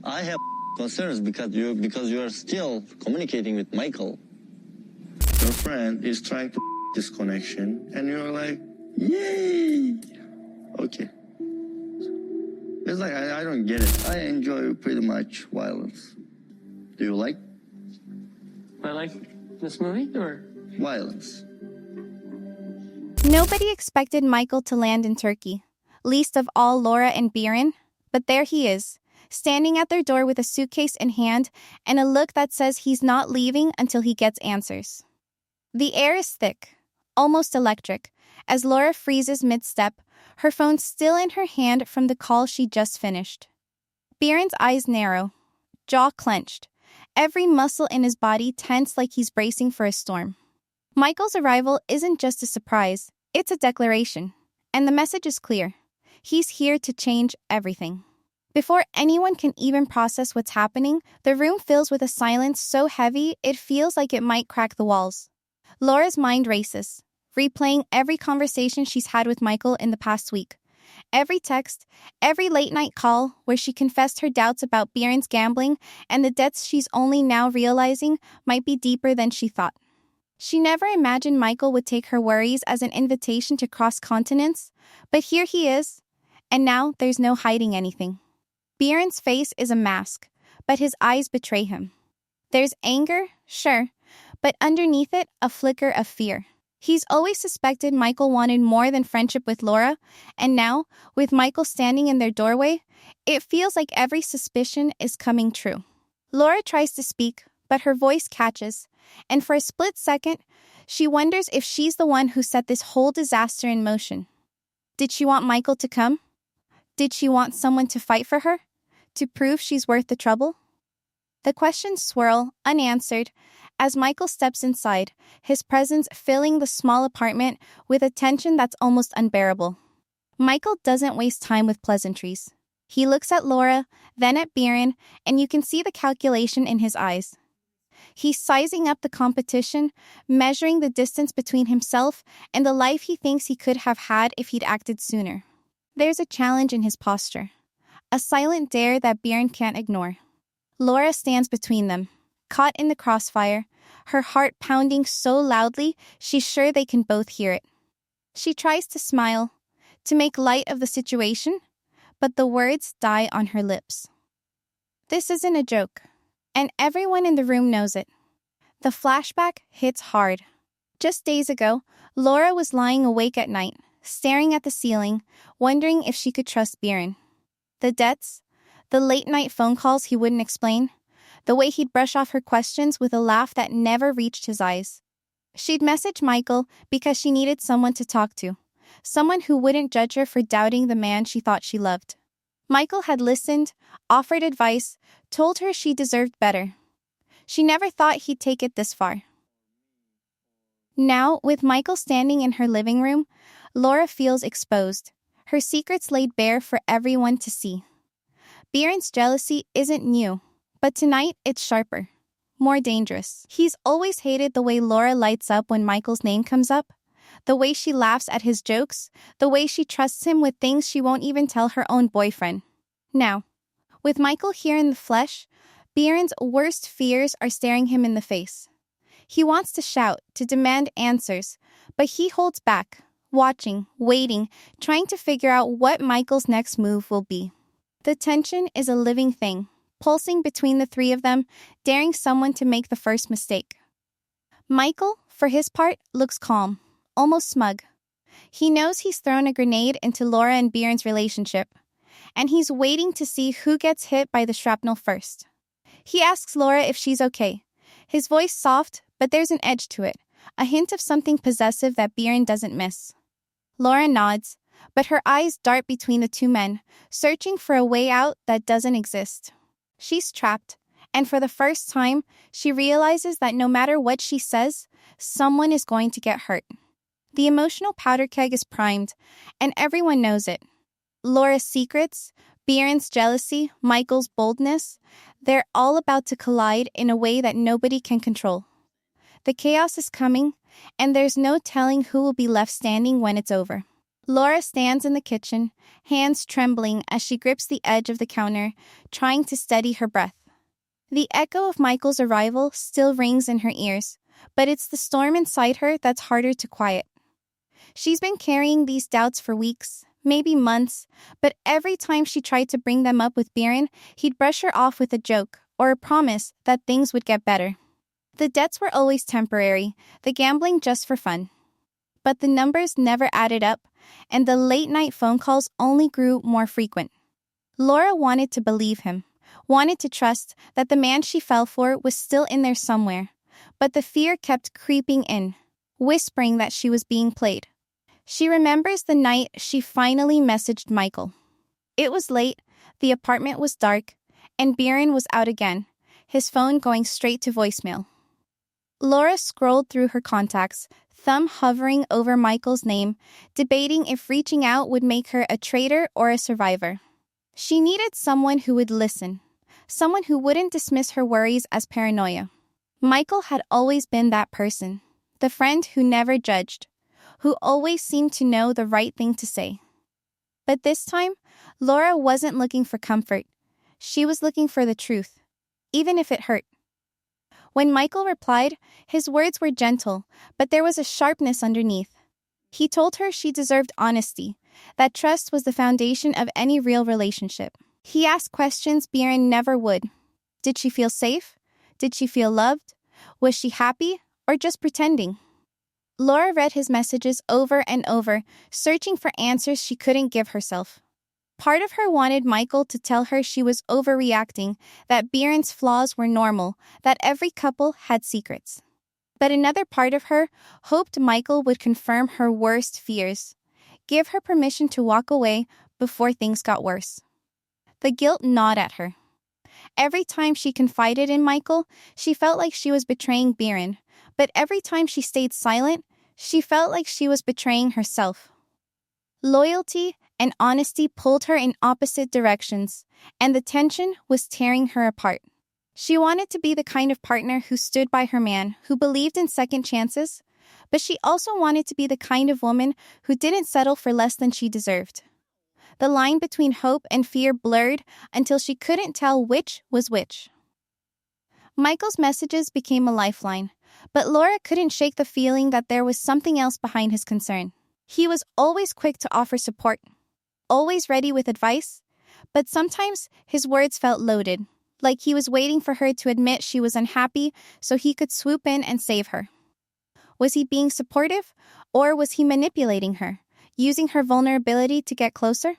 I have concerns because you are still communicating with Michael. Your friend is trying to this connection, and you're like, yay! Okay. It's like, I don't get it. I enjoy pretty much violence. Do you like? I like this movie, or? Violence. Nobody expected Michael to land in Turkey, least of all Laura and Beeran, but there he is, standing at their door with a suitcase in hand and a look that says he's not leaving until he gets answers. The air is thick, almost electric, as Laura freezes mid-step, her phone still in her hand from the call she just finished. Beeran's eyes narrow, jaw clenched, every muscle in his body tense like he's bracing for a storm. Michael's arrival isn't just a surprise, it's a declaration. And the message is clear. He's here to change everything. Before anyone can even process what's happening, the room fills with a silence so heavy it feels like it might crack the walls. Laura's mind races, replaying every conversation she's had with Michael in the past week. Every text, every late-night call where she confessed her doubts about Beeran's gambling and the debts she's only now realizing might be deeper than she thought. She never imagined Michael would take her worries as an invitation to cross continents, but here he is, and now there's no hiding anything. Beeran's face is a mask, but his eyes betray him. There's anger, sure, but underneath it, a flicker of fear. He's always suspected Michael wanted more than friendship with Laura, and now, with Michael standing in their doorway, it feels like every suspicion is coming true. Laura tries to speak, but her voice catches, and for a split second, she wonders if she's the one who set this whole disaster in motion. Did she want Michael to come? Did she want someone to fight for her? To prove she's worth the trouble? The questions swirl, unanswered, as Michael steps inside, his presence filling the small apartment with a tension that's almost unbearable. Michael doesn't waste time with pleasantries. He looks at Laura, then at Beeran, and you can see the calculation in his eyes. He's sizing up the competition, measuring the distance between himself and the life he thinks he could have had if he'd acted sooner. There's a challenge in his posture, a silent dare that Beeran can't ignore. Laura stands between them, caught in the crossfire, her heart pounding so loudly she's sure they can both hear it. She tries to smile, to make light of the situation, but the words die on her lips. This isn't a joke, and everyone in the room knows it. The flashback hits hard. Just days ago, Laura was lying awake at night, staring at the ceiling, wondering if she could trust Beeran. The debts, the late-night phone calls he wouldn't explain, the way he'd brush off her questions with a laugh that never reached his eyes. She'd message Michael because she needed someone to talk to, someone who wouldn't judge her for doubting the man she thought she loved. Michael had listened, offered advice, told her she deserved better. She never thought he'd take it this far. Now, with Michael standing in her living room, Laura feels exposed, her secrets laid bare for everyone to see. Beeran's jealousy isn't new, but tonight it's sharper, more dangerous. He's always hated the way Laura lights up when Michael's name comes up, the way she laughs at his jokes, the way she trusts him with things she won't even tell her own boyfriend. Now, with Michael here in the flesh, Beeran's worst fears are staring him in the face. He wants to shout, to demand answers, but he holds back, watching, waiting, trying to figure out what Michael's next move will be. The tension is a living thing, pulsing between the three of them, daring someone to make the first mistake. Michael, for his part, looks calm, almost smug. He knows he's thrown a grenade into Laura and Beeran's relationship, and he's waiting to see who gets hit by the shrapnel first. He asks Laura if she's okay, his voice soft, but there's an edge to it, a hint of something possessive that Beeran doesn't miss. Laura nods, but her eyes dart between the two men, searching for a way out that doesn't exist. She's trapped, and for the first time, she realizes that no matter what she says, someone is going to get hurt. The emotional powder keg is primed, and everyone knows it. Laura's secrets, Beeran's jealousy, Michael's boldness, they're all about to collide in a way that nobody can control. The chaos is coming, and there's no telling who will be left standing when it's over. Laura stands in the kitchen, hands trembling as she grips the edge of the counter, trying to steady her breath. The echo of Michael's arrival still rings in her ears, but it's the storm inside her that's harder to quiet. She's been carrying these doubts for weeks, maybe months, but every time she tried to bring them up with Beeran, he'd brush her off with a joke or a promise that things would get better. The debts were always temporary, the gambling just for fun. But the numbers never added up, and the late-night phone calls only grew more frequent. Laura wanted to believe him, wanted to trust that the man she fell for was still in there somewhere, but the fear kept creeping in, whispering that she was being played. She remembers the night she finally messaged Michael. It was late, the apartment was dark, and Beeran was out again, his phone going straight to voicemail. Laura scrolled through her contacts, thumb hovering over Michael's name, debating if reaching out would make her a traitor or a survivor. She needed someone who would listen, someone who wouldn't dismiss her worries as paranoia. Michael had always been that person, the friend who never judged, who always seemed to know the right thing to say. But this time, Laura wasn't looking for comfort. She was looking for the truth, even if it hurt. When Michael replied, his words were gentle, but there was a sharpness underneath. He told her she deserved honesty, that trust was the foundation of any real relationship. He asked questions Beeran never would. Did she feel safe? Did she feel loved? Was she happy, or just pretending? Laura read his messages over and over, searching for answers she couldn't give herself. Part of her wanted Michael to tell her she was overreacting, that Beeran's flaws were normal, that every couple had secrets. But another part of her hoped Michael would confirm her worst fears, give her permission to walk away before things got worse. The guilt gnawed at her. Every time she confided in Michael, she felt like she was betraying Beeran, but every time she stayed silent, she felt like she was betraying herself. Loyalty and honesty pulled her in opposite directions, and the tension was tearing her apart. She wanted to be the kind of partner who stood by her man, who believed in second chances, but she also wanted to be the kind of woman who didn't settle for less than she deserved. The line between hope and fear blurred until she couldn't tell which was which. Michael's messages became a lifeline, but Laura couldn't shake the feeling that there was something else behind his concern. He was always quick to offer support, always ready with advice, but sometimes his words felt loaded, like he was waiting for her to admit she was unhappy so he could swoop in and save her. Was he being supportive, or was he manipulating her, using her vulnerability to get closer?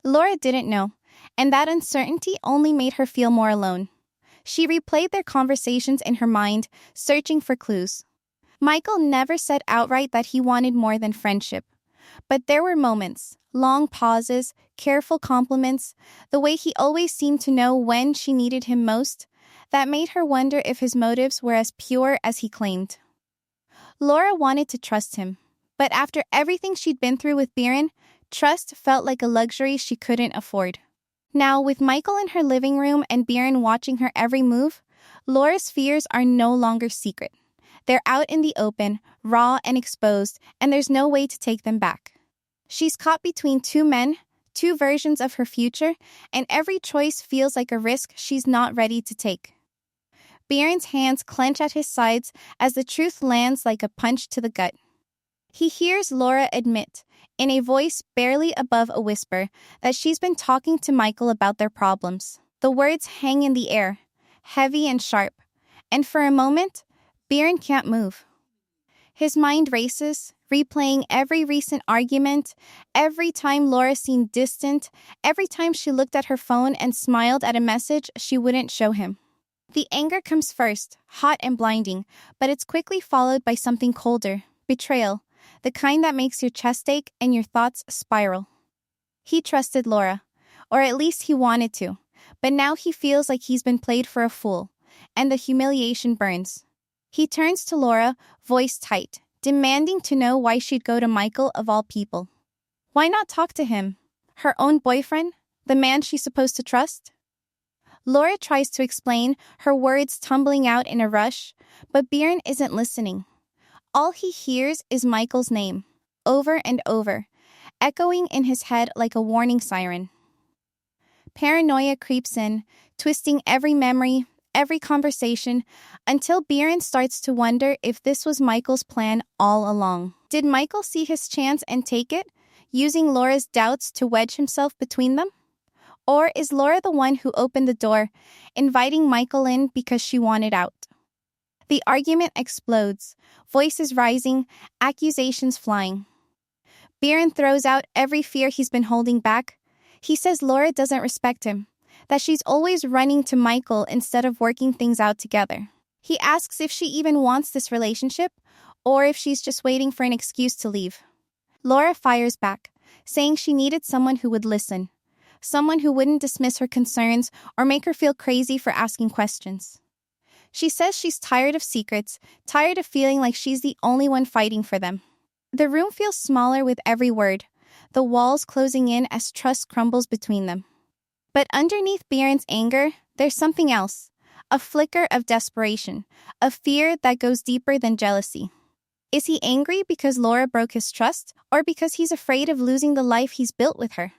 Laura didn't know, and that uncertainty only made her feel more alone. She replayed their conversations in her mind, searching for clues. Michael never said outright that he wanted more than friendship, but there were moments, long pauses, careful compliments, the way he always seemed to know when she needed him most, that made her wonder if his motives were as pure as he claimed. Laura wanted to trust him, but after everything she'd been through with Beeran, trust felt like a luxury she couldn't afford. Now, with Michael in her living room and Beeran watching her every move, Laura's fears are no longer secret. They're out in the open, raw and exposed, and there's no way to take them back. She's caught between two men, two versions of her future, and every choice feels like a risk she's not ready to take. Beeran's hands clench at his sides as the truth lands like a punch to the gut. He hears Laura admit, in a voice barely above a whisper, that she's been talking to Michael about their problems. The words hang in the air, heavy and sharp, and for a moment, Beeran can't move. His mind races, replaying every recent argument, every time Laura seemed distant, every time she looked at her phone and smiled at a message she wouldn't show him. The anger comes first, hot and blinding, but it's quickly followed by something colder, betrayal, the kind that makes your chest ache and your thoughts spiral. He trusted Laura, or at least he wanted to, but now he feels like he's been played for a fool, and the humiliation burns. He turns to Laura, voice tight, demanding to know why she'd go to Michael of all people. Why not talk to him? Her own boyfriend? The man she's supposed to trust? Laura tries to explain, her words tumbling out in a rush, but Beeran isn't listening. All he hears is Michael's name, over and over, echoing in his head like a warning siren. Paranoia creeps in, twisting every memory, every conversation, until Beeran starts to wonder if this was Michael's plan all along. Did Michael see his chance and take it, using Laura's doubts to wedge himself between them? Or is Laura the one who opened the door, inviting Michael in because she wanted out? The argument explodes, voices rising, accusations flying. Beeran throws out every fear he's been holding back. He says Laura doesn't respect him, that she's always running to Michael instead of working things out together. He asks if she even wants this relationship, or if she's just waiting for an excuse to leave. Laura fires back, saying she needed someone who would listen, someone who wouldn't dismiss her concerns or make her feel crazy for asking questions. She says she's tired of secrets, tired of feeling like she's the only one fighting for them. The room feels smaller with every word, the walls closing in as trust crumbles between them. But underneath Beeran's anger, there's something else, a flicker of desperation, a fear that goes deeper than jealousy. Is he angry because Laura broke his trust, or because he's afraid of losing the life he's built with her?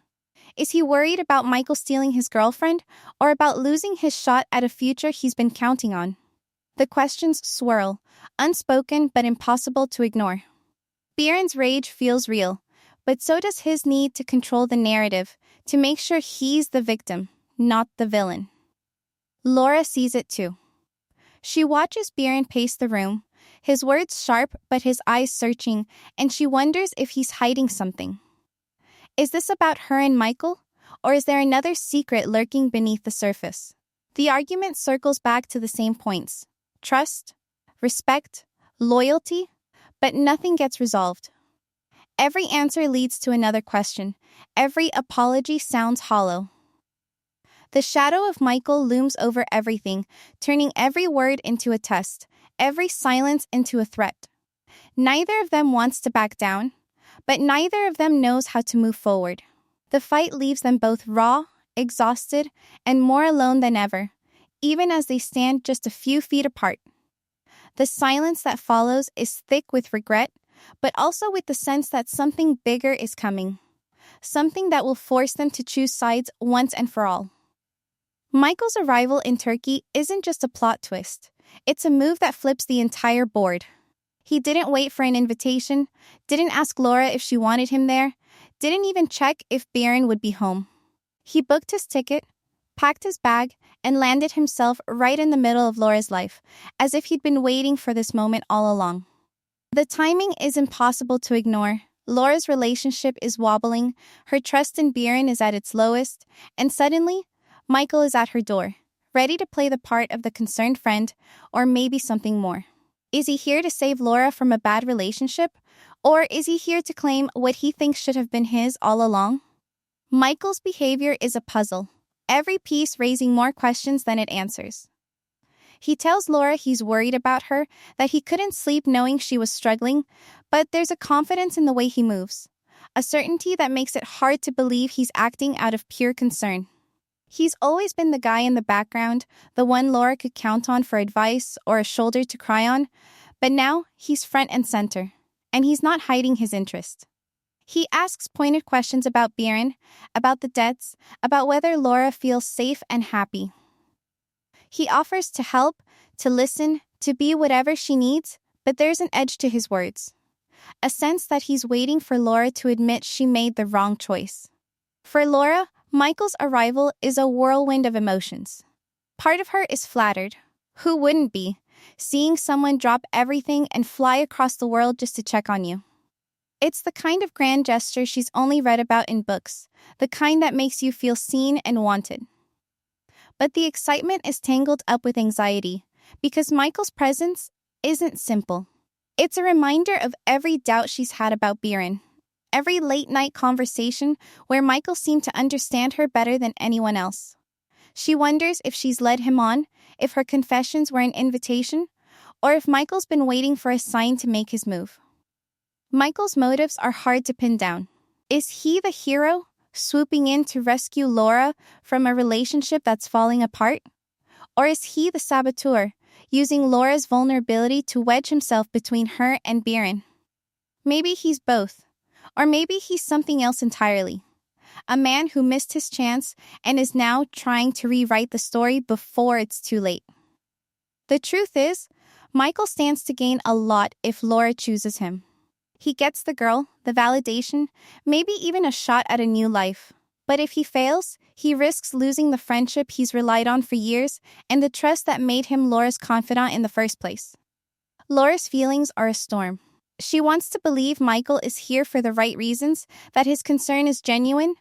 Is he worried about Michael stealing his girlfriend, or about losing his shot at a future he's been counting on? The questions swirl, unspoken but impossible to ignore. Beeran's rage feels real, but so does his need to control the narrative, to make sure he's the victim, not the villain. Laura sees it too. She watches Beeran pace the room, his words sharp but his eyes searching, and she wonders if he's hiding something. Is this about her and Michael, or is there another secret lurking beneath the surface? The argument circles back to the same points: trust, respect, loyalty, but nothing gets resolved. Every answer leads to another question. Every apology sounds hollow. The shadow of Michael looms over everything, turning every word into a test, every silence into a threat. Neither of them wants to back down, but neither of them knows how to move forward. The fight leaves them both raw, exhausted, and more alone than ever, even as they stand just a few feet apart. The silence that follows is thick with regret, but also with the sense that something bigger is coming, something that will force them to choose sides once and for all. Michael's arrival in Turkey isn't just a plot twist. It's a move that flips the entire board. He didn't wait for an invitation, didn't ask Laura if she wanted him there, didn't even check if Beeran would be home. He booked his ticket, packed his bag, and landed himself right in the middle of Laura's life, as if he'd been waiting for this moment all along. The timing is impossible to ignore. Laura's relationship is wobbling, her trust in Beeran is at its lowest, and suddenly, Michael is at her door, ready to play the part of the concerned friend, or maybe something more. Is he here to save Laura from a bad relationship, or is he here to claim what he thinks should have been his all along? Michael's behavior is a puzzle, every piece raising more questions than it answers. He tells Laura he's worried about her, that he couldn't sleep knowing she was struggling, but there's a confidence in the way he moves, a certainty that makes it hard to believe he's acting out of pure concern. He's always been the guy in the background, the one Laura could count on for advice or a shoulder to cry on, but now he's front and center, and he's not hiding his interest. He asks pointed questions about Beeran, about the debts, about whether Laura feels safe and happy. He offers to help, to listen, to be whatever she needs, but there's an edge to his words. A sense that he's waiting for Laura to admit she made the wrong choice. For Laura, Michael's arrival is a whirlwind of emotions. Part of her is flattered. Who wouldn't be, seeing someone drop everything and fly across the world just to check on you? It's the kind of grand gesture she's only read about in books, the kind that makes you feel seen and wanted. But the excitement is tangled up with anxiety, because Michael's presence isn't simple. It's a reminder of every doubt she's had about Beeran, every late-night conversation where Michael seemed to understand her better than anyone else. She wonders if she's led him on, if her confessions were an invitation, or if Michael's been waiting for a sign to make his move. Michael's motives are hard to pin down. Is he the hero, swooping in to rescue Laura from a relationship that's falling apart? Or is he the saboteur, using Laura's vulnerability to wedge himself between her and Beeran? Maybe he's both. Or maybe he's something else entirely. A man who missed his chance and is now trying to rewrite the story before it's too late. The truth is, Michael stands to gain a lot if Laura chooses him. He gets the girl, the validation, maybe even a shot at a new life. But if he fails, he risks losing the friendship he's relied on for years and the trust that made him Laura's confidant in the first place. Laura's feelings are a storm. She wants to believe Michael is here for the right reasons, that his concern is genuine,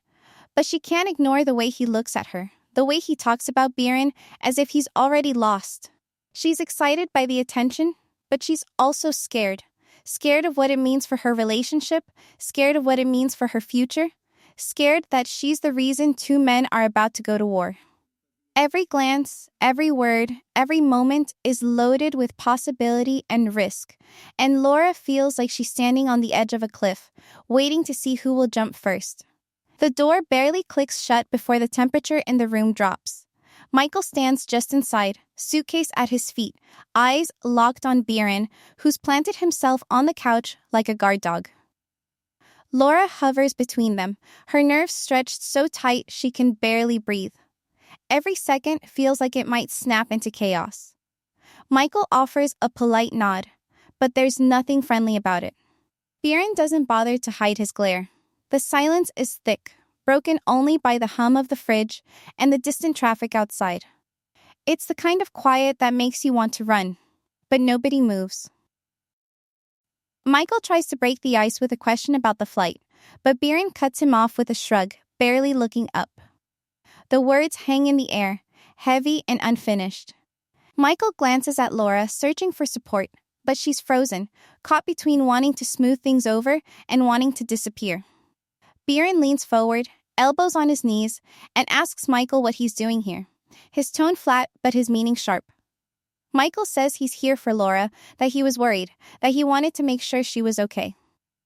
but she can't ignore the way he looks at her, the way he talks about Beeran as if he's already lost. She's excited by the attention, but she's also scared. Scared of what it means for her relationship, scared of what it means for her future, scared that she's the reason two men are about to go to war. Every glance, every word, every moment is loaded with possibility and risk, and Laura feels like she's standing on the edge of a cliff, waiting to see who will jump first. The door barely clicks shut before the temperature in the room drops. Michael stands just inside, suitcase at his feet, eyes locked on Beeran, who's planted himself on the couch like a guard dog. Laura hovers between them, her nerves stretched so tight she can barely breathe. Every second feels like it might snap into chaos. Michael offers a polite nod, but there's nothing friendly about it. Beeran doesn't bother to hide his glare. The silence is thick, broken only by the hum of the fridge and the distant traffic outside. It's the kind of quiet that makes you want to run, but nobody moves. Michael tries to break the ice with a question about the flight, but Beeran cuts him off with a shrug, barely looking up. The words hang in the air, heavy and unfinished. Michael glances at Laura, searching for support, but she's frozen, caught between wanting to smooth things over and wanting to disappear. Beeran leans forward, elbows on his knees, and asks Michael what he's doing here. His tone flat, but his meaning sharp. Michael says he's here for Laura, that he was worried, that he wanted to make sure she was okay.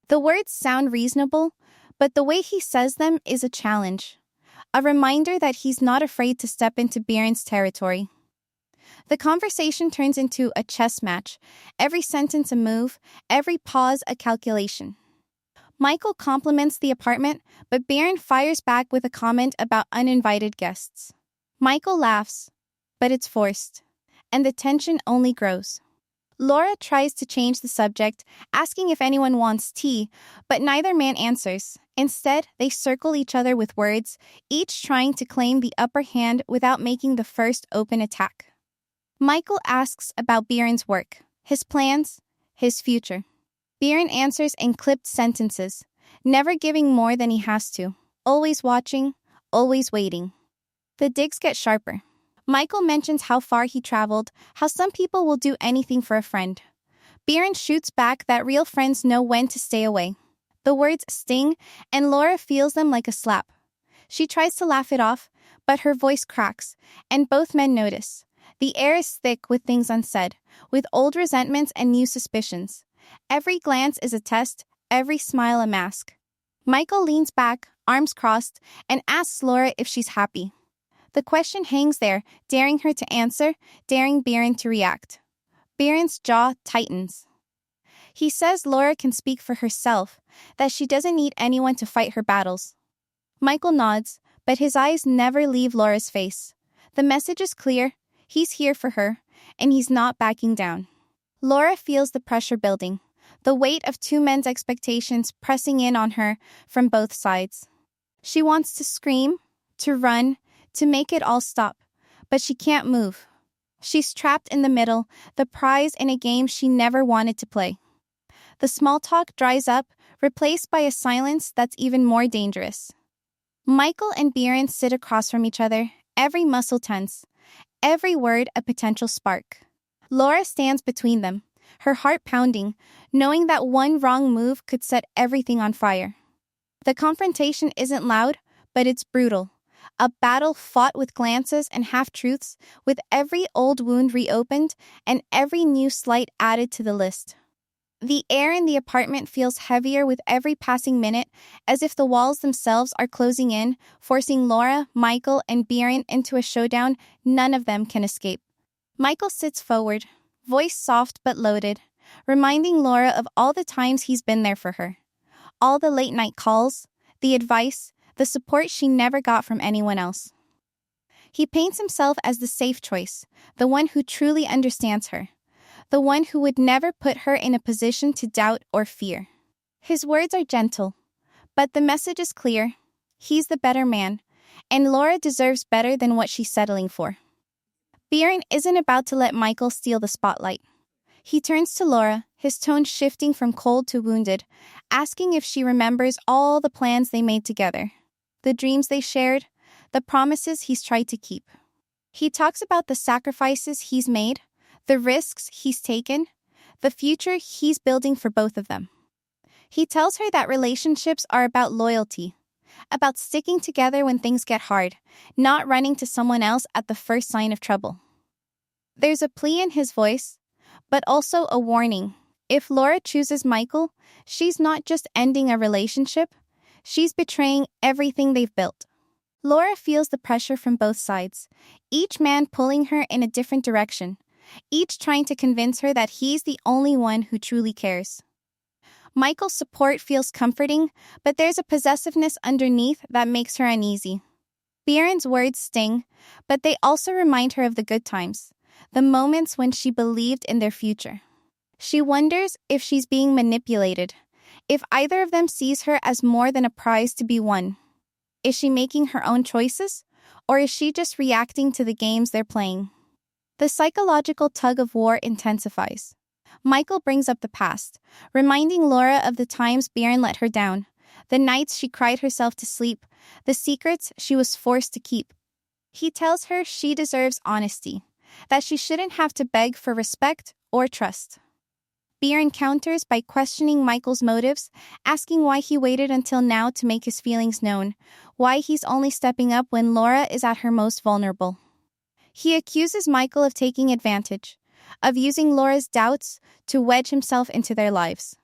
The words sound reasonable, but the way he says them is a challenge. A reminder that he's not afraid to step into Beeran's territory. The conversation turns into a chess match, every sentence a move, every pause a calculation. Michael compliments the apartment, but Beeran fires back with a comment about uninvited guests. Michael laughs, but it's forced, and the tension only grows. Laura tries to change the subject, asking if anyone wants tea, but neither man answers. Instead, they circle each other with words, each trying to claim the upper hand without making the first open attack. Michael asks about Beeran's work, his plans, his future. Beeran answers in clipped sentences, never giving more than he has to, always watching, always waiting. The digs get sharper. Michael mentions how far he traveled, how some people will do anything for a friend. Beeran shoots back that real friends know when to stay away. The words sting, and Laura feels them like a slap. She tries to laugh it off, but her voice cracks, and both men notice. The air is thick with things unsaid, with old resentments and new suspicions. Every glance is a test, every smile a mask. Michael leans back, arms crossed, and asks Laura if she's happy. The question hangs there, daring her to answer, daring Beeran to react. Beeran's jaw tightens. He says Laura can speak for herself, that she doesn't need anyone to fight her battles. Michael nods, but his eyes never leave Laura's face. The message is clear, he's here for her, and he's not backing down. Laura feels the pressure building, the weight of two men's expectations pressing in on her from both sides. She wants to scream, to run, to make it all stop, but she can't move. She's trapped in the middle, the prize in a game she never wanted to play. The small talk dries up, replaced by a silence that's even more dangerous. Michael and Beeran sit across from each other, every muscle tense, every word a potential spark. Laura stands between them, her heart pounding, knowing that one wrong move could set everything on fire. The confrontation isn't loud, but it's brutal. A battle fought with glances and half-truths, with every old wound reopened and every new slight added to the list. The air in the apartment feels heavier with every passing minute, as if the walls themselves are closing in, forcing Laura, Michael, and Beeran into a showdown none of them can escape. Michael sits forward, voice soft but loaded, reminding Laura of all the times he's been there for her. all the late-night calls, the advice, the support she never got from anyone else. He paints himself as the safe choice, the one who truly understands her, the one who would never put her in a position to doubt or fear. His words are gentle, but the message is clear. He's the better man, and Laura deserves better than what she's settling for. Beeran isn't about to let Michael steal the spotlight. He turns to Laura, his tone shifting from cold to wounded, asking if she remembers all the plans they made together, the dreams they shared, the promises he's tried to keep. He talks about the sacrifices he's made, the risks he's taken, the future he's building for both of them. He tells her that relationships are about loyalty, about sticking together when things get hard, not running to someone else at the first sign of trouble. There's a plea in his voice, but also a warning. If Laura chooses Michael, she's not just ending a relationship, she's betraying everything they've built. Laura feels the pressure from both sides, each man pulling her in a different direction, each trying to convince her that he's the only one who truly cares. Michael's support feels comforting, but there's a possessiveness underneath that makes her uneasy. Beeran's words sting, but they also remind her of the good times, the moments when she believed in their future. She wonders if she's being manipulated, if either of them sees her as more than a prize to be won. Is she making her own choices, or is she just reacting to the games they're playing? The psychological tug-of-war intensifies. Michael brings up the past, reminding Laura of the times Beeran let her down, the nights she cried herself to sleep, the secrets she was forced to keep. He tells her she deserves honesty, that she shouldn't have to beg for respect or trust. Beeran counters by questioning Michael's motives, asking why he waited until now to make his feelings known, why he's only stepping up when Laura is at her most vulnerable. He accuses Michael of taking advantage, of using Laura's doubts to wedge himself into their lives.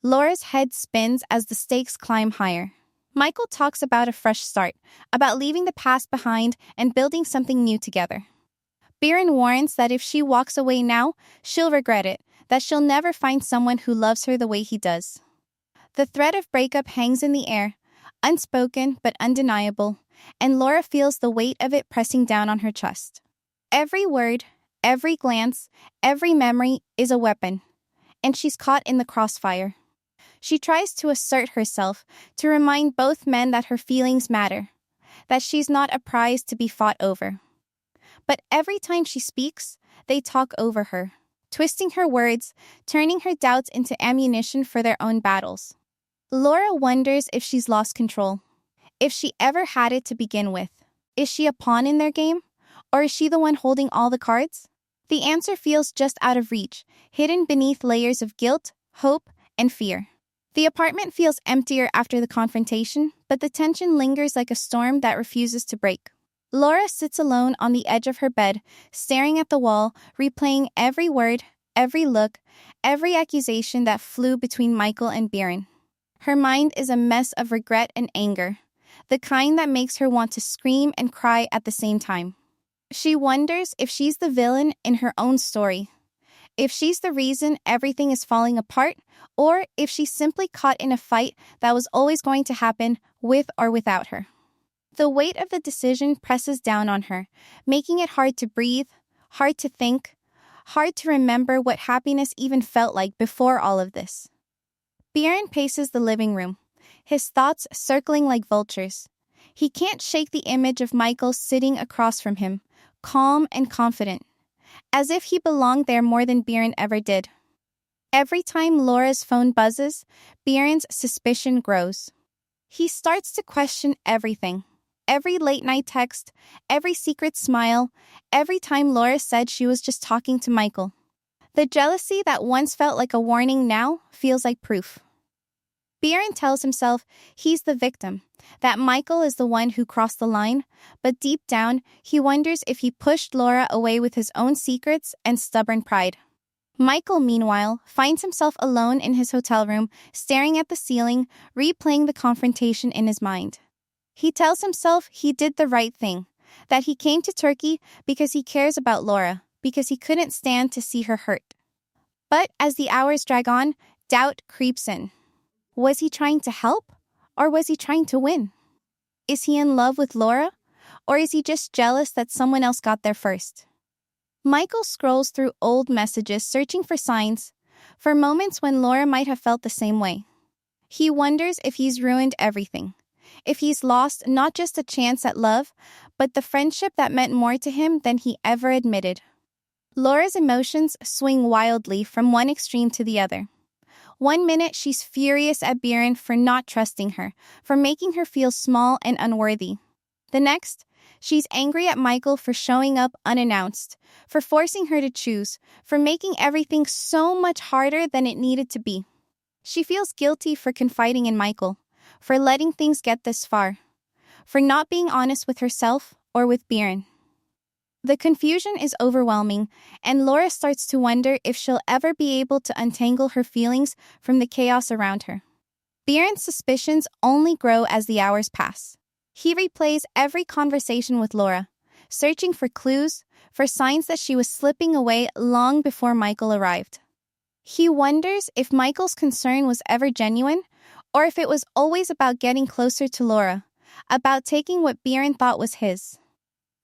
Laura's head spins as the stakes climb higher. Michael talks about a fresh start, about leaving the past behind and building something new together. Beeran warns that if she walks away now, she'll regret it, that she'll never find someone who loves her the way he does. The threat of breakup hangs in the air, unspoken but undeniable, and Laura feels the weight of it pressing down on her chest. Every word, every glance, every memory is a weapon, and she's caught in the crossfire. She tries to assert herself, to remind both men that her feelings matter, that she's not a prize to be fought over. But every time she speaks, they talk over her, twisting her words, turning her doubts into ammunition for their own battles. Laura wonders if she's lost control, if she ever had it to begin with. Is she a pawn in their game? Or is she the one holding all the cards? The answer feels just out of reach, hidden beneath layers of guilt, hope, and fear. The apartment feels emptier after the confrontation, but the tension lingers like a storm that refuses to break. Laura sits alone on the edge of her bed, staring at the wall, replaying every word, every look, every accusation that flew between Michael and Beeran. Her mind is a mess of regret and anger, the kind that makes her want to scream and cry at the same time. She wonders if she's the villain in her own story, if she's the reason everything is falling apart, or if she's simply caught in a fight that was always going to happen with or without her. The weight of the decision presses down on her, making it hard to breathe, hard to think, hard to remember what happiness even felt like before all of this. Beeran paces the living room, his thoughts circling like vultures. He can't shake the image of Michael sitting across from him, calm and confident, as if he belonged there more than Beeran ever did. Every time Laura's phone buzzes, Beeran's suspicion grows. He starts to question everything. Every late-night text, every secret smile, every time Laura said she was just talking to Michael. The jealousy that once felt like a warning now feels like proof. Beeran tells himself he's the victim, that Michael is the one who crossed the line, but deep down, he wonders if he pushed Laura away with his own secrets and stubborn pride. Michael, meanwhile, finds himself alone in his hotel room, staring at the ceiling, replaying the confrontation in his mind. He tells himself he did the right thing, that he came to Turkey because he cares about Laura, because he couldn't stand to see her hurt. But as the hours drag on, doubt creeps in. Was he trying to help? Or was he trying to win? Is he in love with Laura? Or is he just jealous that someone else got there first? Michael scrolls through old messages searching for signs, for moments when Laura might have felt the same way. He wonders if he's ruined everything, if he's lost not just a chance at love, but the friendship that meant more to him than he ever admitted. Laura's emotions swing wildly from one extreme to the other. One minute she's furious at Beeran for not trusting her, for making her feel small and unworthy. The next, she's angry at Michael for showing up unannounced, for forcing her to choose, for making everything so much harder than it needed to be. She feels guilty for confiding in Michael, for letting things get this far, for not being honest with herself or with Beeran. The confusion is overwhelming, and Laura starts to wonder if she'll ever be able to untangle her feelings from the chaos around her. Beeran's suspicions only grow as the hours pass. He replays every conversation with Laura, searching for clues, for signs that she was slipping away long before Michael arrived. He wonders if Michael's concern was ever genuine, or if it was always about getting closer to Laura, about taking what Beeran thought was his.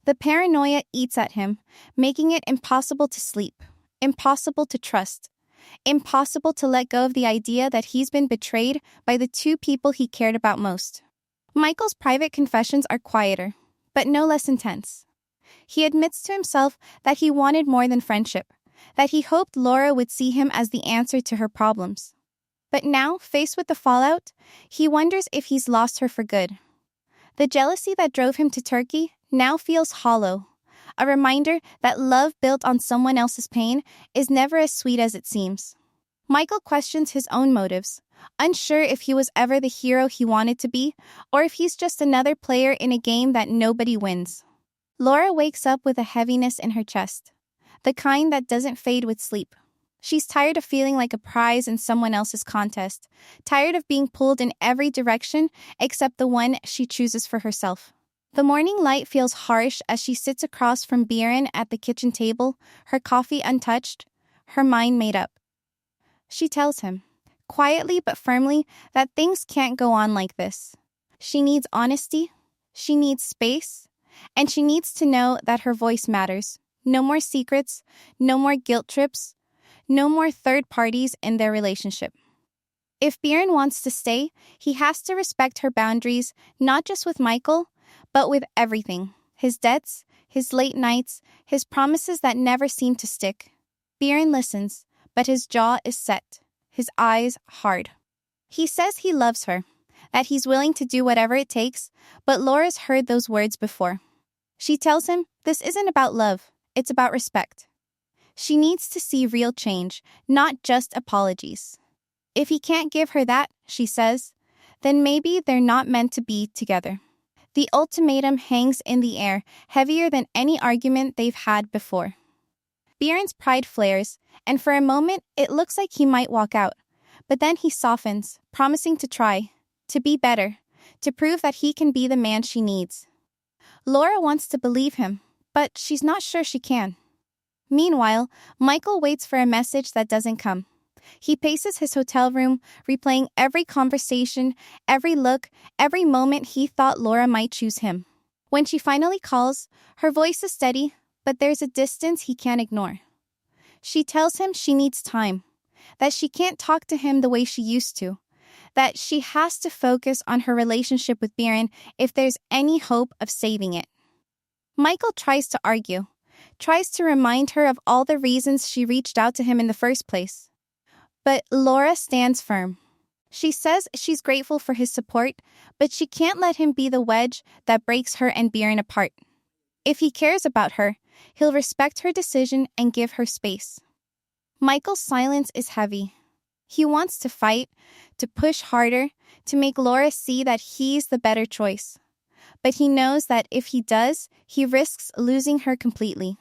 The paranoia eats at him, making it impossible to sleep, impossible to trust, impossible to let go of the idea that he's been betrayed by the two people he cared about most. Michael's private confessions are quieter, but no less intense. He admits to himself that he wanted more than friendship, that he hoped Laura would see him as the answer to her problems. But now, faced with the fallout, he wonders if he's lost her for good. The jealousy that drove him to Turkey now feels hollow, a reminder that love built on someone else's pain is never as sweet as it seems. Michael questions his own motives, unsure if he was ever the hero he wanted to be, or if he's just another player in a game that nobody wins. Laura wakes up with a heaviness in her chest, the kind that doesn't fade with sleep. She's tired of feeling like a prize in someone else's contest, tired of being pulled in every direction except the one she chooses for herself. The morning light feels harsh as she sits across from Beeran at the kitchen table, her coffee untouched, her mind made up. She tells him, quietly but firmly, that things can't go on like this. She needs honesty, she needs space, and she needs to know that her voice matters. No more secrets, no more guilt trips, no more third parties in their relationship. If Beeran wants to stay, he has to respect her boundaries, not just with Michael, but with everything. His debts, his late nights, his promises that never seem to stick. Beeran listens, but his jaw is set, his eyes hard. He says he loves her, that he's willing to do whatever it takes, but Laura's heard those words before. She tells him this isn't about love, it's about respect. She needs to see real change, not just apologies. If he can't give her that, she says, then maybe they're not meant to be together. The ultimatum hangs in the air, heavier than any argument they've had before. Beeran's pride flares, and for a moment it looks like he might walk out. But then he softens, promising to try, to be better, to prove that he can be the man she needs. Laura wants to believe him, but she's not sure she can. Meanwhile, Michael waits for a message that doesn't come. He paces his hotel room, replaying every conversation, every look, every moment he thought Laura might choose him. When she finally calls, her voice is steady, but there's a distance he can't ignore. She tells him she needs time, that she can't talk to him the way she used to, that she has to focus on her relationship with Beeran if there's any hope of saving it. Michael tries to argue, tries to remind her of all the reasons she reached out to him in the first place. But Laura stands firm. She says she's grateful for his support, but she can't let him be the wedge that breaks her and Beeran apart. If he cares about her, he'll respect her decision and give her space. Michael's silence is heavy. He wants to fight, to push harder, to make Laura see that he's the better choice. But he knows that if he does, he risks losing her completely.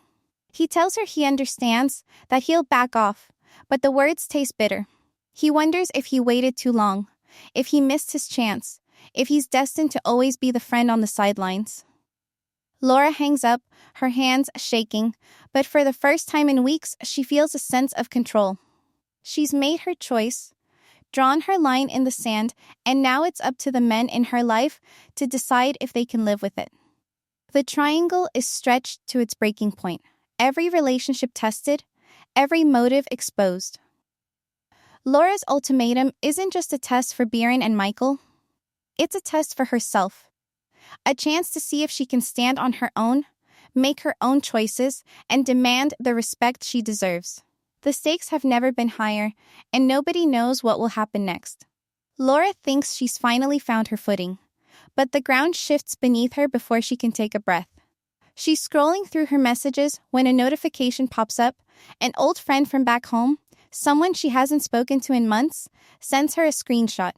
He tells her he understands, that he'll back off, but the words taste bitter. He wonders if he waited too long, if he missed his chance, if he's destined to always be the friend on the sidelines. Laura hangs up, her hands shaking, but for the first time in weeks, she feels a sense of control. She's made her choice, drawn her line in the sand, and now it's up to the men in her life to decide if they can live with it. The triangle is stretched to its breaking point. Every relationship tested, every motive exposed. Laura's ultimatum isn't just a test for Beeran and Michael. It's a test for herself. A chance to see if she can stand on her own, make her own choices, and demand the respect she deserves. The stakes have never been higher, and nobody knows what will happen next. Laura thinks she's finally found her footing, but the ground shifts beneath her before she can take a breath. She's scrolling through her messages when a notification pops up. An old friend from back home, someone she hasn't spoken to in months, sends her a screenshot.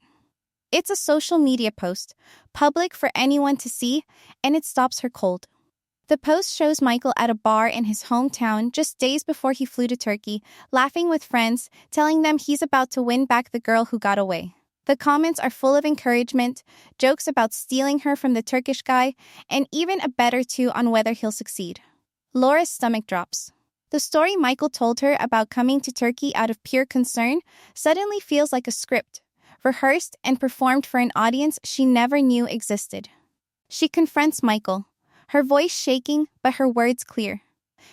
It's a social media post, public for anyone to see, and it stops her cold. The post shows Michael at a bar in his hometown just days before he flew to Turkey, laughing with friends, telling them he's about to win back the girl who got away. The comments are full of encouragement, jokes about stealing her from the Turkish guy, and even a bet or two on whether he'll succeed. Laura's stomach drops. The story Michael told her about coming to Turkey out of pure concern suddenly feels like a script, rehearsed and performed for an audience she never knew existed. She confronts Michael, her voice shaking but her words clear.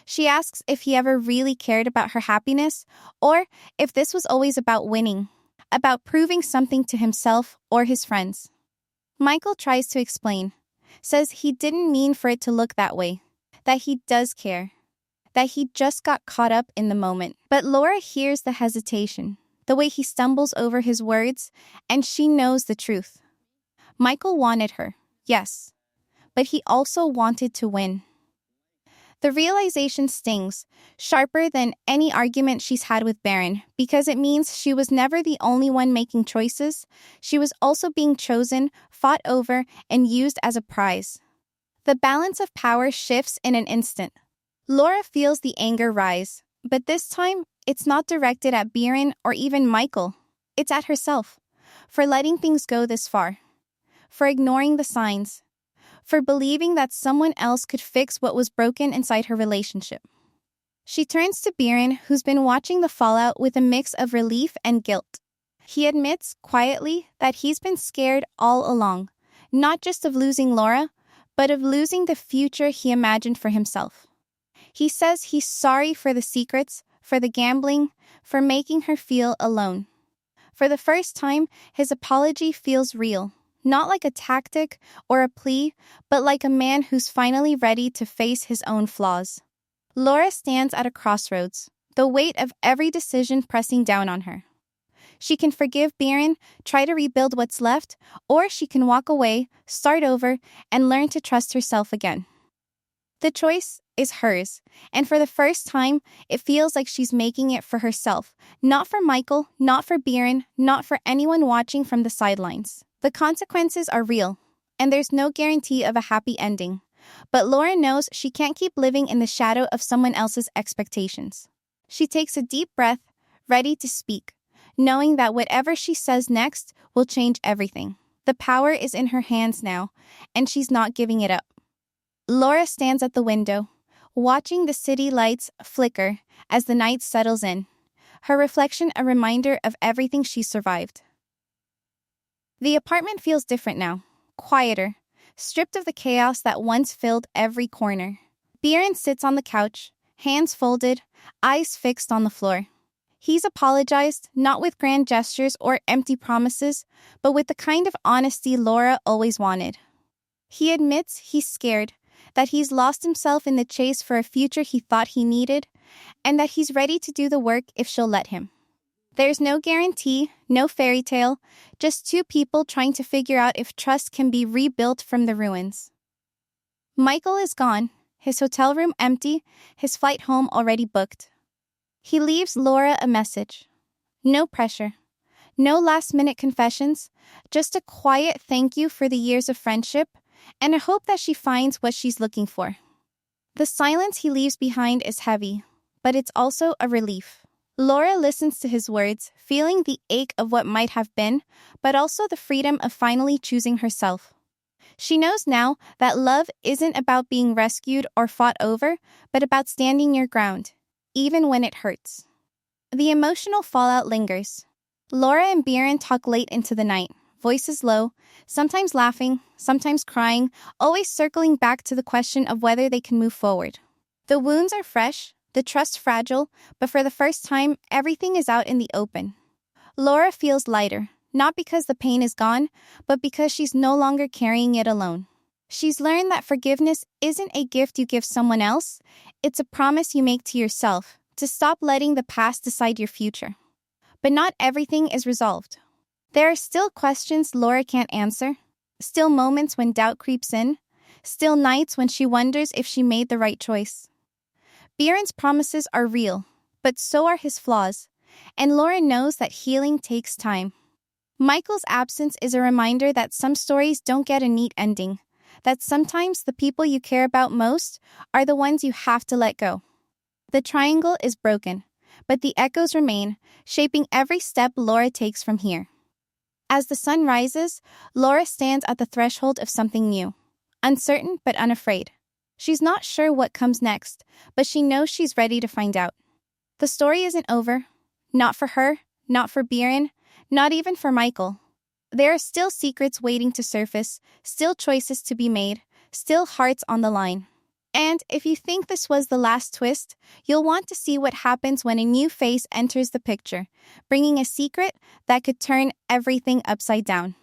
She asks if he ever really cared about her happiness, or if this was always about winning, about proving something to himself or his friends. Michael tries to explain, says he didn't mean for it to look that way, that he does care, that he just got caught up in the moment. But Laura hears the hesitation, the way he stumbles over his words, and she knows the truth. Michael wanted her, yes, but he also wanted to win. The realization stings, sharper than any argument she's had with Beeran, because it means she was never the only one making choices. She was also being chosen, fought over, and used as a prize. The balance of power shifts in an instant. Laura feels the anger rise, but this time, it's not directed at Beeran or even Michael. It's at herself, for letting things go this far, for ignoring the signs, for believing that someone else could fix what was broken inside her relationship. She turns to Beeran, who's been watching the fallout with a mix of relief and guilt. He admits, quietly, that he's been scared all along, not just of losing Laura, but of losing the future he imagined for himself. He says he's sorry for the secrets, for the gambling, for making her feel alone. For the first time, his apology feels real. Not like a tactic or a plea, but like a man who's finally ready to face his own flaws. Laura stands at a crossroads, the weight of every decision pressing down on her. She can forgive Beeran, try to rebuild what's left, or she can walk away, start over, and learn to trust herself again. The choice is hers, and for the first time, it feels like she's making it for herself, not for Michael, not for Beeran, not for anyone watching from the sidelines. The consequences are real, and there's no guarantee of a happy ending. But Laura knows she can't keep living in the shadow of someone else's expectations. She takes a deep breath, ready to speak, knowing that whatever she says next will change everything. The power is in her hands now, and she's not giving it up. Laura stands at the window, watching the city lights flicker as the night settles in, her reflection a reminder of everything she survived. The apartment feels different now, quieter, stripped of the chaos that once filled every corner. Beeran sits on the couch, hands folded, eyes fixed on the floor. He's apologized, not with grand gestures or empty promises, but with the kind of honesty Laura always wanted. He admits he's scared, that he's lost himself in the chase for a future he thought he needed, and that he's ready to do the work if she'll let him. There's no guarantee, no fairy tale, just two people trying to figure out if trust can be rebuilt from the ruins. Michael is gone, his hotel room empty, his flight home already booked. He leaves Laura a message. No pressure, no last-minute confessions, just a quiet thank you for the years of friendship, and a hope that she finds what she's looking for. The silence he leaves behind is heavy, but it's also a relief. Laura listens to his words, feeling the ache of what might have been, but also the freedom of finally choosing herself. She knows now that love isn't about being rescued or fought over, but about standing your ground, even when it hurts. The emotional fallout lingers. Laura and Beeran talk late into the night, voices low, sometimes laughing, sometimes crying, always circling back to the question of whether they can move forward. The wounds are fresh, the trust fragile, but for the first time, everything is out in the open. Laura feels lighter, not because the pain is gone, but because she's no longer carrying it alone. She's learned that forgiveness isn't a gift you give someone else, it's a promise you make to yourself, to stop letting the past decide your future. But not everything is resolved. There are still questions Laura can't answer, still moments when doubt creeps in, still nights when she wonders if she made the right choice. Beeran's promises are real, but so are his flaws, and Laura knows that healing takes time. Michael's absence is a reminder that some stories don't get a neat ending, that sometimes the people you care about most are the ones you have to let go. The triangle is broken, but the echoes remain, shaping every step Laura takes from here. As the sun rises, Laura stands at the threshold of something new, uncertain but unafraid. She's not sure what comes next, but she knows she's ready to find out. The story isn't over, not for her, not for Beeran, not even for Michael. There are still secrets waiting to surface, still choices to be made, still hearts on the line. And if you think this was the last twist, you'll want to see what happens when a new face enters the picture, bringing a secret that could turn everything upside down.